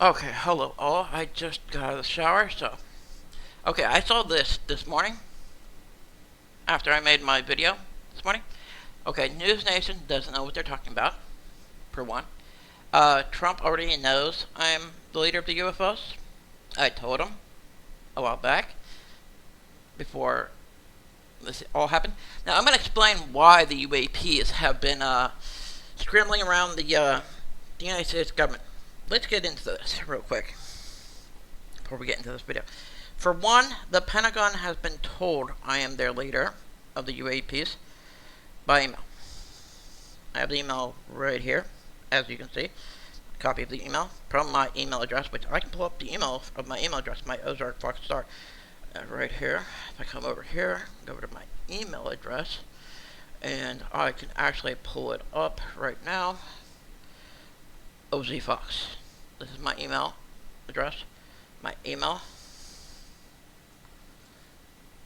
Okay, hello all. I just got out of the shower, so. Okay, I saw this morning after I made my video this morning. Okay, News Nation doesn't know what they're talking about, for one. Trump already knows I'm the leader of the UFOs. I told him a while back, before this all happened. Now, I'm going to explain why the UAPs have been scrambling around the United States government. Let's get into this real quick before we get into this video. For one, the Pentagon has been told I am their leader of the UAPs by email. I have the email right here, as you can see. A copy of the email from my email address, which I can pull up the email of my email address, my Ozark Fox Star, right here. If I come over here, go over to my email address, and I can actually pull it up right now. OZ Fox. This is my email address, my email,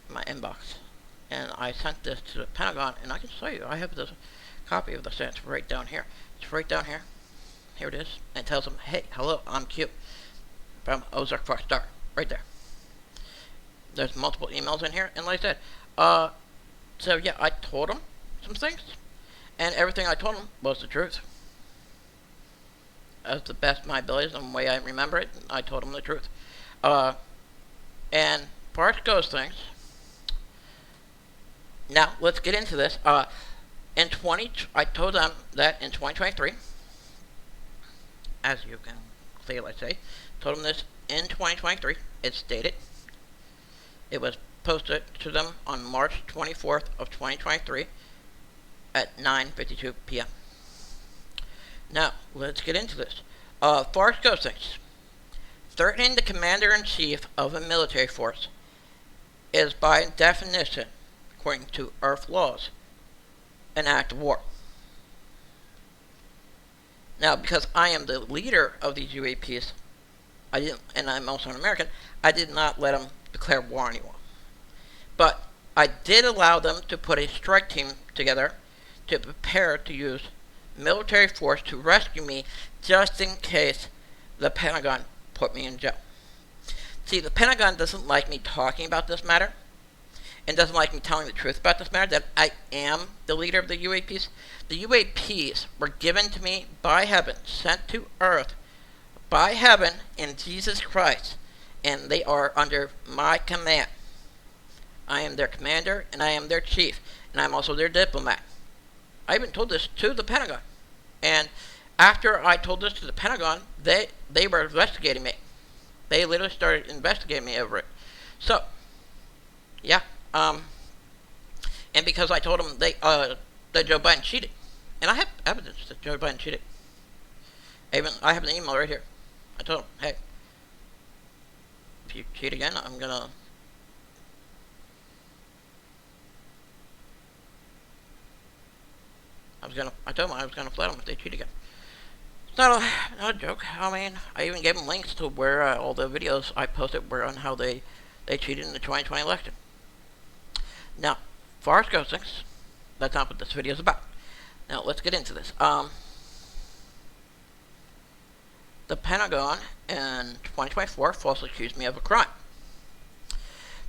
my inbox, and I sent this to the Pentagon, and I can show you. I have this copy of this. It's right down here. It's right down here. Here it is. And it tells them, "Hey, hello, I'm Q from Ozark Fox Star." Right there. There's multiple emails in here, and like I said, so yeah, I told them some things, and everything I told them was the truth. As the best of my abilities and the way I remember it, I told them the truth. And as far as goes things, now let's get into this. I told them that in 2023, as you can see, let's say, told them this in 2023. It's stated. It was posted to them on March 24th of 2023 at 9:52 p.m. Now, let's get into this. Far as goes things, threatening the commander-in-chief of a military force is by definition, according to Earth laws, an act of war. Now, because I am the leader of these UAPs, and I'm also an American, I did not let them declare war on anyone. But I did allow them to put a strike team together to prepare to use military force to rescue me just in case the Pentagon put me in jail. See, the Pentagon doesn't like me talking about this matter and doesn't like me telling the truth about this matter, that I am the leader of the UAPs. The UAPs were given to me by heaven, sent to earth by heaven in Jesus Christ, and they are under my command. I am their commander, and I am their chief, and I'm also their diplomat. I even told this to the Pentagon. And after I told this to the Pentagon, they were investigating me. They literally started investigating me over it. So, yeah. And because I told them that Joe Biden cheated. And I have evidence that Joe Biden cheated. I have an email right here. I told him, hey, if you cheat again, I'm gonna... I told them I was gonna flat them if they cheat again. It's not a joke. I mean, I even gave them links to where all the videos I posted were on how they cheated in the 2020 election. Now, far as goes things, that's not what this video is about. Now, let's get into this. The Pentagon in 2024 falsely accused me of a crime.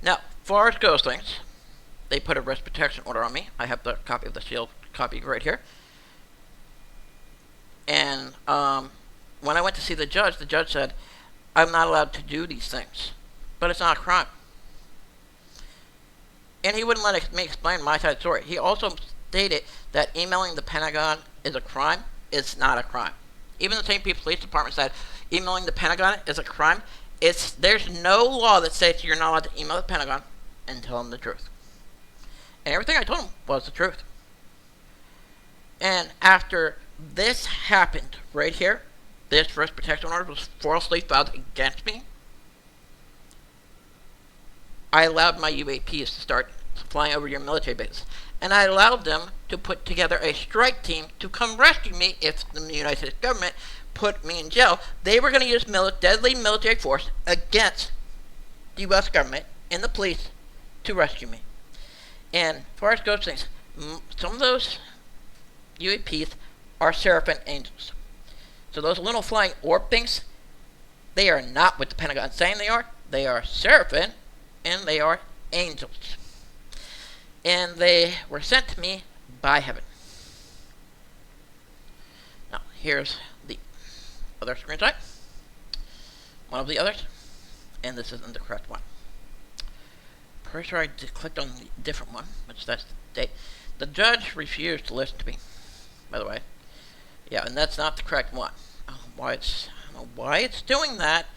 Now, far as goes things, they put a risk protection order on me. I have the copy of the sealed copy right here. And when I went to see the judge said, I'm not allowed to do these things. But it's not a crime. And he wouldn't let me explain my side of the story. He also stated that emailing the Pentagon is a crime. It's not a crime. Even the St. Pete Police Department said emailing the Pentagon is a crime. There's no law that states you're not allowed to email the Pentagon and tell them the truth. And everything I told him was the truth. And after this happened right here, this risk protection order was falsely filed against me, I allowed my UAPs to start flying over your military bases. And I allowed them to put together a strike team to come rescue me if the United States government put me in jail. They were going to use deadly military force against the U.S. government and the police to rescue me. And as far as goes things, some of those UAPs are seraphim angels. So those little flying orb things, They are not what the Pentagon is saying they are. They are seraphim, and they are angels. And they were sent to me by heaven. Now, here's the other screenshot. One of the others. And this isn't the correct one. Pretty sure I clicked on the different one, which that's the date. The judge refused to listen to me, by the way. Yeah, and that's not the correct one. I don't know why it's doing that.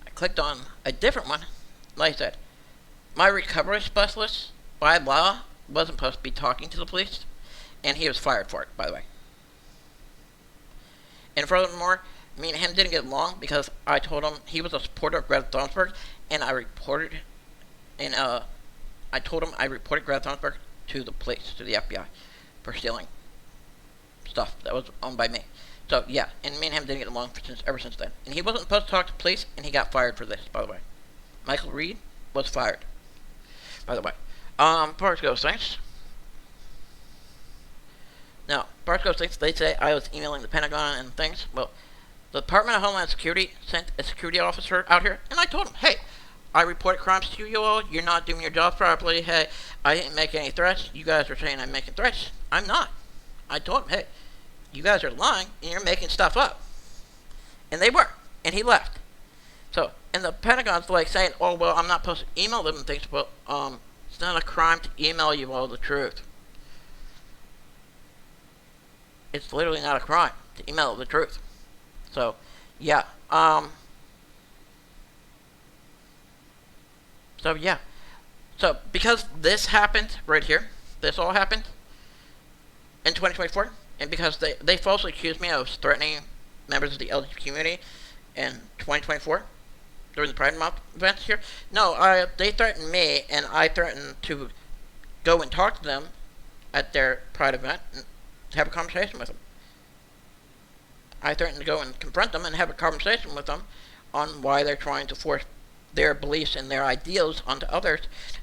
I clicked on a different one. Like I said, my recovery specialist, by law, wasn't supposed to be talking to the police, and he was fired for it, by the way. And furthermore, me and him didn't get along because I told him he was a supporter of Greta Thunberg, and I told him I reported Greta Thunberg to the police, to the FBI, for stealing stuff that was owned by me. So yeah, and me and him didn't get along ever since then. And he wasn't supposed to talk to police, and he got fired for this, by the way. Michael Reed was fired, by the way. Parts goes things. Now, parts goes things. They say I was emailing the Pentagon and things. Well, the Department of Homeland Security sent a security officer out here, and I told him, hey, I reported crimes to you all. You're not doing your job properly. Hey, I didn't make any threats. You guys are saying I'm making threats. I'm not. I told him, hey, you guys are lying, and you're making stuff up. And they were. And he left. So, and the Pentagon's like saying, oh, well, I'm not supposed to email them and things. Well, it's not a crime to email you all the truth. It's literally not a crime to email the truth. So, yeah. So, yeah. So, because this happened right here, this all happened in 2024, and because they falsely accused me of threatening members of the LGBT community in 2024 during the Pride Month events here. No, they threatened me, and I threatened to go and talk to them at their Pride event and have a conversation with them. I threatened to go and confront them and have a conversation with them on why they're trying to force their beliefs and their ideals onto others,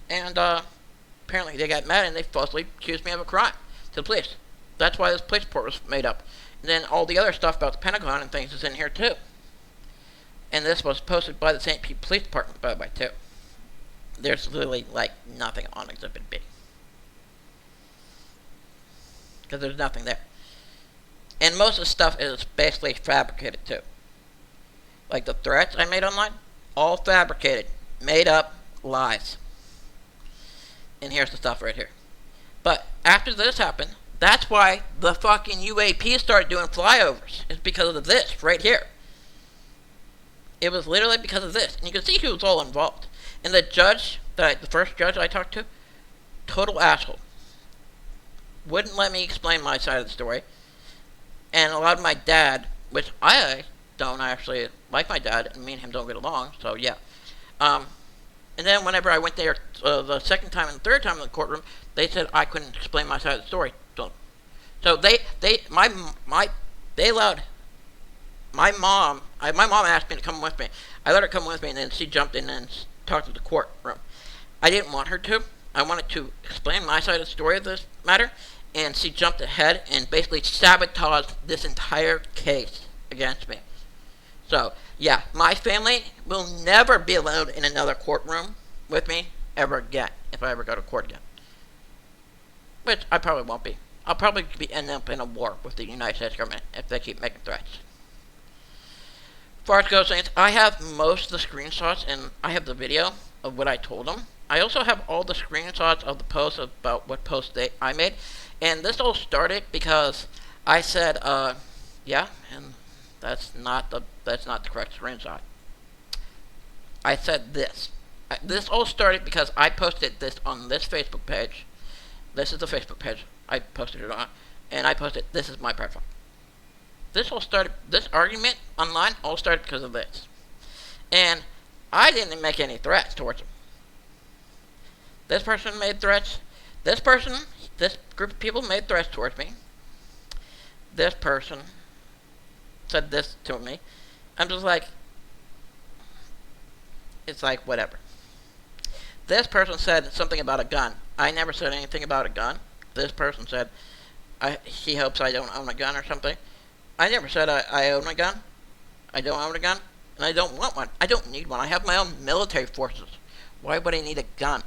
and apparently they got mad and they falsely accused me of a crime to the police. That's why this police report was made up. And then all the other stuff about the Pentagon and things is in here too. And this was posted by the St. Pete Police Department, by the way, too. There's literally, like, nothing on Exhibit B. Because there's nothing there. And most of the stuff is basically fabricated, too. Like the threats I made online, all fabricated, made up lies. And here's the stuff right here. But after this happened, that's why the fucking UAP started doing flyovers. It's because of this right here. It was literally because of this. And you can see who was all involved. And the judge, the first judge I talked to, total asshole. Wouldn't let me explain my side of the story. And allowed my dad, which I don't actually like my dad, and me and him don't get along, so yeah. And then whenever I went there the second time and the third time in the courtroom, they said I couldn't explain my side of the story. So they allowed my mom asked me to come with me. I let her come with me, and then she jumped in and talked to the courtroom. I didn't want her to. I wanted to explain my side of the story of this matter, and she jumped ahead and basically sabotaged this entire case against me. So, yeah, my family will never be allowed in another courtroom with me ever again, if I ever go to court again. Which I probably won't be. I'll probably end up in a war with the United States government if they keep making threats. As far as goes, I have most of the screenshots, and I have the video of what I told them. I also have all the screenshots of the posts about what posts I made. And this all started because I said, yeah, and that's not the correct screenshot. I said this. This all started because I posted this on this Facebook page. This is the Facebook page I posted it on, and I posted, this is my profile. This argument online all started because of this. And I didn't make any threats towards him. This person made threats. This group of people made threats towards me. This person said this to me. I'm just like, it's like, whatever. This person said something about a gun. I never said anything about a gun. This person said, he hopes I don't own a gun or something. I never said I own a gun. I don't own a gun. And I don't want one. I don't need one. I have my own military forces. Why would I need a gun?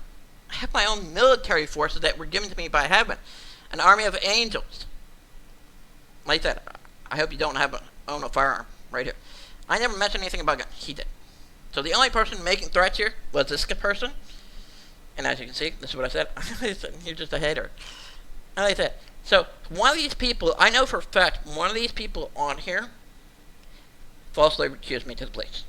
I have my own military forces that were given to me by heaven. An army of angels. Like that. I hope you don't own a firearm right here. I never mentioned anything about guns. He did. So the only person making threats here was this person. And as you can see, this is what I said. You're just a hater. And like I said, so one of these people, I know for a fact, one of these people on here falsely accused me to the police.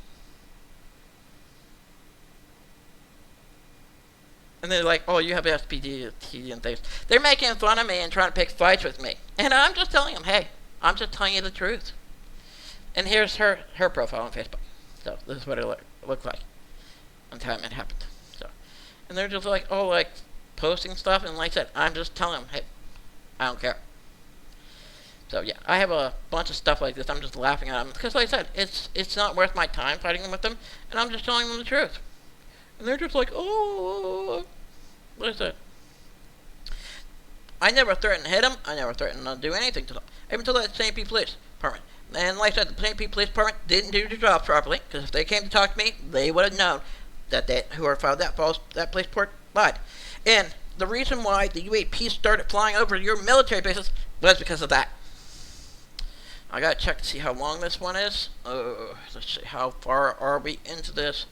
And they're like, oh, you have SPD and things. They're making fun of me and trying to pick fights with me. And I'm just telling them, hey, I'm just telling you the truth. And here's her profile on Facebook. So this is what it looked like on the time it happened. So, and they're just like, oh, like posting stuff. And like I said, I'm just telling them, hey, I don't care. So yeah, I have a bunch of stuff like this. I'm just laughing at them because, like I said, it's not worth my time fighting with them, and I'm just telling them the truth. And they're just like, oh, what is that? I never threatened to hit them. I never threatened to do anything to them. Even to the St. Pete Police Department. And like I said, the St. Pete Police Department didn't do their job properly, because if they came to talk to me, they would have known that whoever filed that police report lied. And the reason why the UAP started flying over your military bases was because of that. I gotta check to see how long this one is. Let's see, how far are we into this?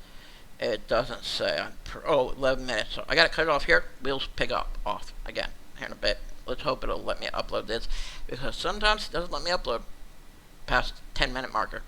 It doesn't say. 11 minutes. So I gotta cut it off here. We'll pick up off again here in a bit. Let's hope it'll let me upload this, because sometimes it doesn't let me upload past 10-minute marker.